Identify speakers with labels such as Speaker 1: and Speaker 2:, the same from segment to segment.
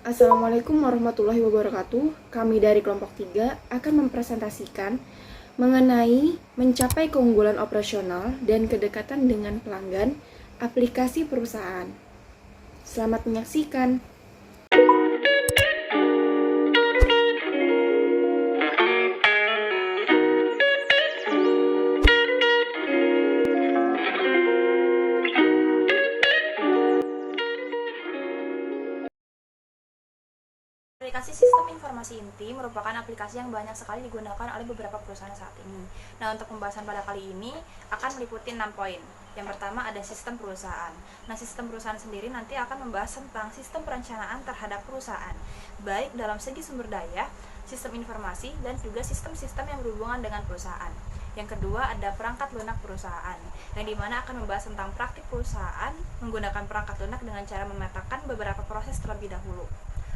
Speaker 1: Assalamualaikum warahmatullahi wabarakatuh. Kami dari kelompok 3 akan mempresentasikan mengenai mencapai keunggulan operasional dan kedekatan dengan pelanggan aplikasi perusahaan. Selamat menyaksikan.
Speaker 2: Aplikasi Sistem Informasi Inti merupakan aplikasi yang banyak sekali digunakan oleh beberapa perusahaan saat ini. Nah, untuk pembahasan pada kali ini akan meliputi 6 poin. Yang pertama ada sistem perusahaan. Nah, sistem perusahaan sendiri nanti akan membahas tentang sistem perencanaan terhadap perusahaan, baik dalam segi sumber daya, sistem informasi, dan juga sistem-sistem yang berhubungan dengan perusahaan. Yang kedua ada perangkat lunak perusahaan, yang dimana akan membahas tentang praktik perusahaan menggunakan perangkat lunak dengan cara memetakan beberapa proses terlebih dahulu.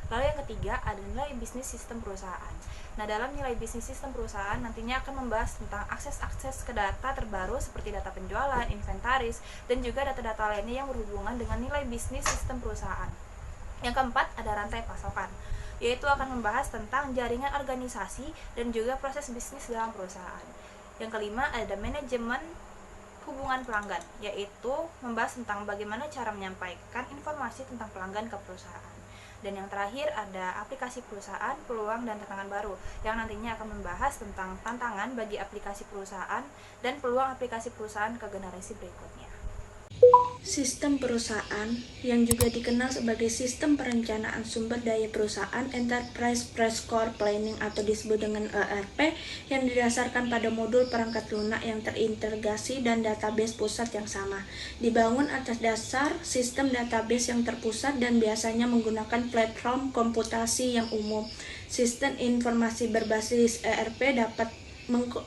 Speaker 2: Lalu yang ketiga ada nilai bisnis sistem perusahaan. Nah, dalam nilai bisnis sistem perusahaan nantinya akan membahas tentang akses-akses ke data terbaru seperti data penjualan, inventaris, dan juga data-data lainnya yang berhubungan dengan nilai bisnis sistem perusahaan. Yang keempat ada rantai pasokan, yaitu akan membahas tentang jaringan organisasi dan juga proses bisnis dalam perusahaan. Yang kelima ada manajemen hubungan pelanggan, yaitu membahas tentang bagaimana cara menyampaikan informasi tentang pelanggan ke perusahaan. Dan yang terakhir ada aplikasi perusahaan, peluang dan tantangan baru, yang nantinya akan membahas tentang tantangan bagi aplikasi perusahaan dan peluang aplikasi perusahaan ke generasi berikutnya.
Speaker 3: Sistem perusahaan, yang juga dikenal sebagai sistem perencanaan sumber daya perusahaan Enterprise Resource Planning atau disebut dengan ERP, yang didasarkan pada modul perangkat lunak yang terintegrasi dan database pusat yang sama. Dibangun atas dasar sistem database yang terpusat dan biasanya menggunakan platform komputasi yang umum. Sistem informasi berbasis ERP dapat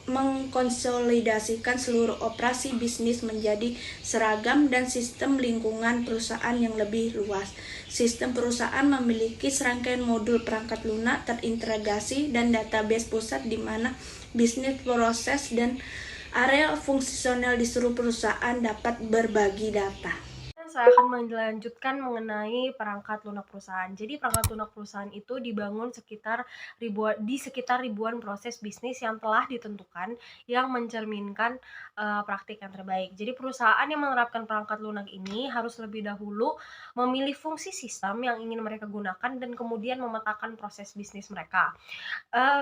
Speaker 3: mengkonsolidasikan seluruh operasi bisnis menjadi seragam dan sistem lingkungan perusahaan yang lebih luas. Sistem perusahaan memiliki serangkaian modul perangkat lunak terintegrasi dan database pusat di mana bisnis proses dan area fungsional di seluruh perusahaan dapat berbagi data.
Speaker 4: Saya akan melanjutkan mengenai perangkat lunak perusahaan. Jadi perangkat lunak perusahaan itu dibangun di sekitar ribuan proses bisnis yang telah ditentukan yang mencerminkan praktik yang terbaik. Jadi perusahaan yang menerapkan perangkat lunak ini harus lebih dahulu memilih fungsi sistem yang ingin mereka gunakan dan kemudian memetakan proses bisnis mereka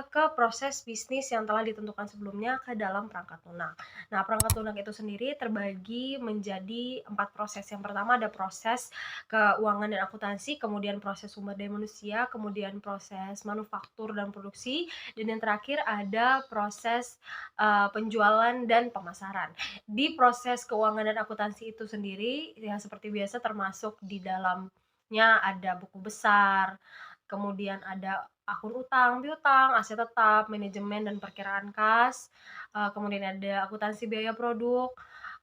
Speaker 4: ke proses bisnis yang telah ditentukan sebelumnya ke dalam perangkat lunak. Nah, perangkat lunak itu sendiri terbagi menjadi 4 proses. Yang pertama ada proses keuangan dan akuntansi, kemudian proses sumber daya manusia, kemudian proses manufaktur dan produksi, dan yang terakhir ada proses penjualan dan pemasaran. Di proses keuangan dan akuntansi itu sendiri, ya seperti biasa termasuk di dalamnya ada buku besar, kemudian ada akun utang, piutang, aset tetap, manajemen dan perkiraan kas, kemudian ada akuntansi biaya produk,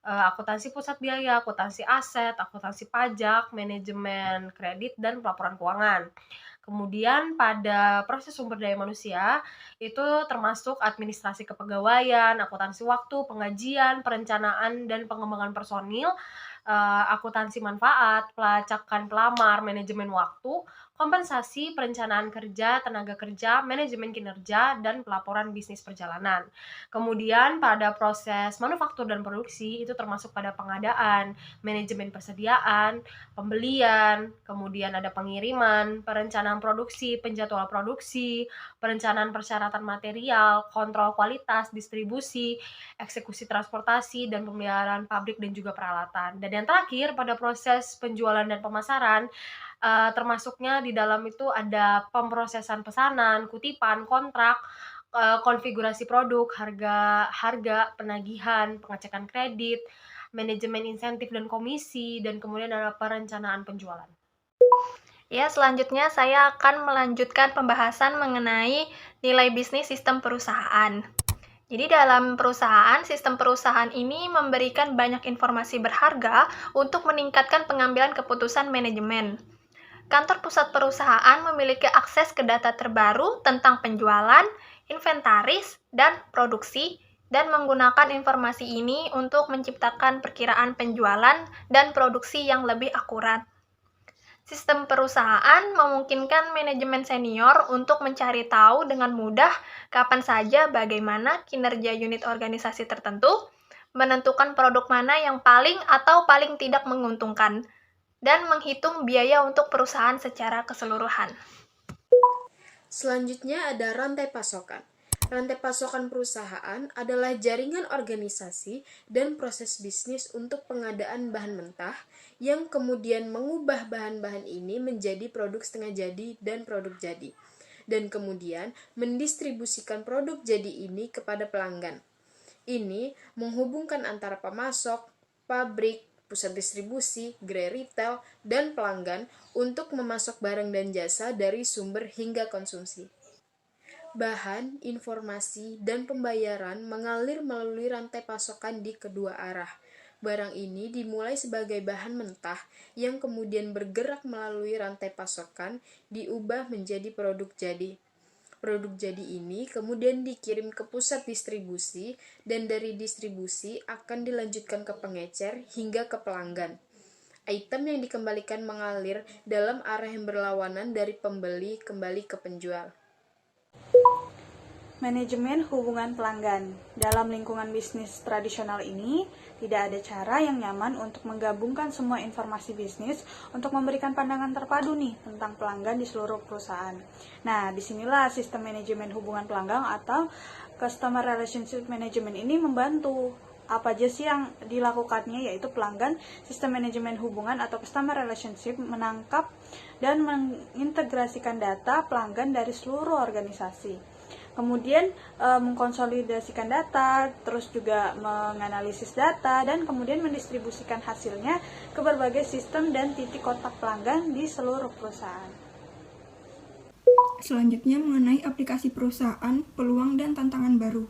Speaker 4: akuntansi pusat biaya, akuntansi aset, akuntansi pajak, manajemen kredit, dan pelaporan keuangan. Kemudian pada proses sumber daya manusia, itu termasuk administrasi kepegawaian, akuntansi waktu, penggajian, perencanaan dan pengembangan personil, akuntansi manfaat, pelacakan pelamar, manajemen waktu, kompensasi, perencanaan kerja, tenaga kerja, manajemen kinerja, dan pelaporan bisnis perjalanan. Kemudian pada proses manufaktur dan produksi itu termasuk pada pengadaan, manajemen persediaan, pembelian, kemudian ada pengiriman, perencanaan produksi, penjadwalan produksi, perencanaan persyaratan material, kontrol kualitas, distribusi, eksekusi transportasi, dan pemeliharaan pabrik dan juga peralatan. Dan yang terakhir pada proses penjualan dan pemasaran, termasuknya di dalam itu ada pemrosesan pesanan, kutipan, kontrak, konfigurasi produk, harga, penagihan, pengecekan kredit, manajemen insentif dan komisi, dan kemudian ada perencanaan penjualan.
Speaker 5: Ya, selanjutnya saya akan melanjutkan pembahasan mengenai nilai bisnis sistem perusahaan. Jadi dalam perusahaan, sistem perusahaan ini memberikan banyak informasi berharga untuk meningkatkan pengambilan keputusan manajemen. Kantor pusat perusahaan memiliki akses ke data terbaru tentang penjualan, inventaris, dan produksi, dan menggunakan informasi ini untuk menciptakan perkiraan penjualan dan produksi yang lebih akurat. Sistem perusahaan memungkinkan manajemen senior untuk mencari tahu dengan mudah kapan saja bagaimana kinerja unit organisasi tertentu, menentukan produk mana yang paling atau paling tidak menguntungkan, dan menghitung biaya untuk perusahaan secara keseluruhan.
Speaker 6: Selanjutnya ada rantai pasokan. Rantai pasokan perusahaan adalah jaringan organisasi dan proses bisnis untuk pengadaan bahan mentah yang kemudian mengubah bahan-bahan ini menjadi produk setengah jadi dan produk jadi, dan kemudian mendistribusikan produk jadi ini kepada pelanggan. Ini menghubungkan antara pemasok, pabrik, pusat distribusi, gerai retail, dan pelanggan untuk memasok barang dan jasa dari sumber hingga konsumsi. Bahan, informasi, dan pembayaran mengalir melalui rantai pasokan di kedua arah. Barang ini dimulai sebagai bahan mentah yang kemudian bergerak melalui rantai pasokan, diubah menjadi produk jadi. Produk jadi ini kemudian dikirim ke pusat distribusi, dan dari distribusi akan dilanjutkan ke pengecer hingga ke pelanggan. Item yang dikembalikan mengalir dalam arah yang berlawanan dari pembeli kembali ke penjual.
Speaker 3: Manajemen hubungan pelanggan. Dalam lingkungan bisnis tradisional ini, tidak ada cara yang nyaman untuk menggabungkan semua informasi bisnis untuk memberikan pandangan terpadu nih tentang pelanggan di seluruh perusahaan. Nah, disinilah sistem manajemen hubungan pelanggan atau Customer Relationship Management ini membantu. Apa aja sih yang dilakukannya, yaitu pelanggan, sistem manajemen hubungan atau Customer Relationship menangkap dan mengintegrasikan data pelanggan dari seluruh organisasi. Kemudian mengkonsolidasikan data, terus juga menganalisis data, dan kemudian mendistribusikan hasilnya ke berbagai sistem dan titik kontak pelanggan di seluruh perusahaan.
Speaker 7: Selanjutnya mengenai aplikasi perusahaan, peluang dan tantangan baru.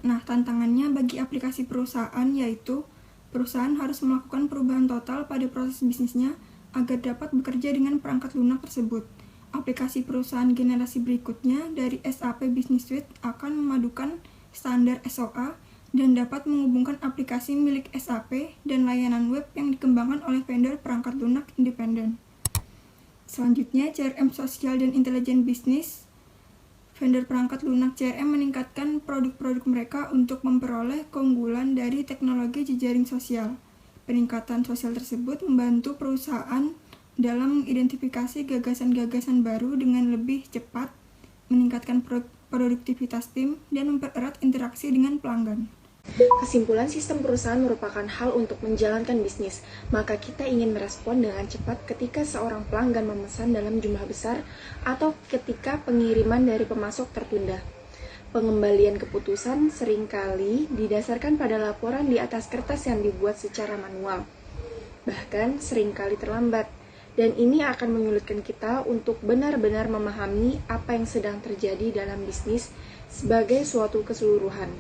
Speaker 7: Nah, tantangannya bagi aplikasi perusahaan yaitu perusahaan harus melakukan perubahan total pada proses bisnisnya agar dapat bekerja dengan perangkat lunak tersebut. Aplikasi perusahaan generasi berikutnya dari SAP Business Suite akan memadukan standar SOA dan dapat menghubungkan aplikasi milik SAP dan layanan web yang dikembangkan oleh vendor perangkat lunak independen. Selanjutnya, CRM sosial dan intelijen bisnis. Vendor perangkat lunak CRM meningkatkan produk-produk mereka untuk memperoleh keunggulan dari teknologi jejaring sosial. Peningkatan sosial tersebut membantu perusahaan dalam mengidentifikasi gagasan-gagasan baru dengan lebih cepat, meningkatkan produktivitas tim, dan mempererat interaksi dengan pelanggan.
Speaker 1: Kesimpulan, sistem perusahaan merupakan hal untuk menjalankan bisnis, maka kita ingin merespon dengan cepat ketika seorang pelanggan memesan dalam jumlah besar atau ketika pengiriman dari pemasok tertunda. Pengembalian keputusan seringkali didasarkan pada laporan di atas kertas yang dibuat secara manual, bahkan seringkali terlambat. Dan ini akan menyulitkan kita untuk benar-benar memahami apa yang sedang terjadi dalam bisnis sebagai suatu keseluruhan.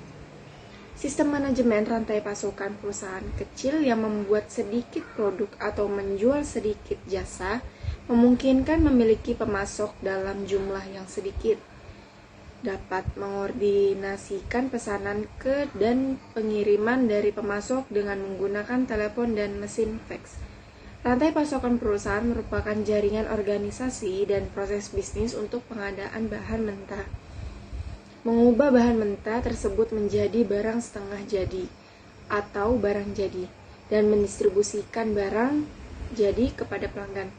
Speaker 1: Sistem manajemen rantai pasokan perusahaan kecil yang membuat sedikit produk atau menjual sedikit jasa memungkinkan memiliki pemasok dalam jumlah yang sedikit, dapat mengordinasikan pesanan ke dan pengiriman dari pemasok dengan menggunakan telepon dan mesin fax. Rantai pasokan perusahaan merupakan jaringan organisasi dan proses bisnis untuk pengadaan bahan mentah. Mengubah bahan mentah tersebut menjadi barang setengah jadi atau barang jadi, dan mendistribusikan barang jadi kepada pelanggan.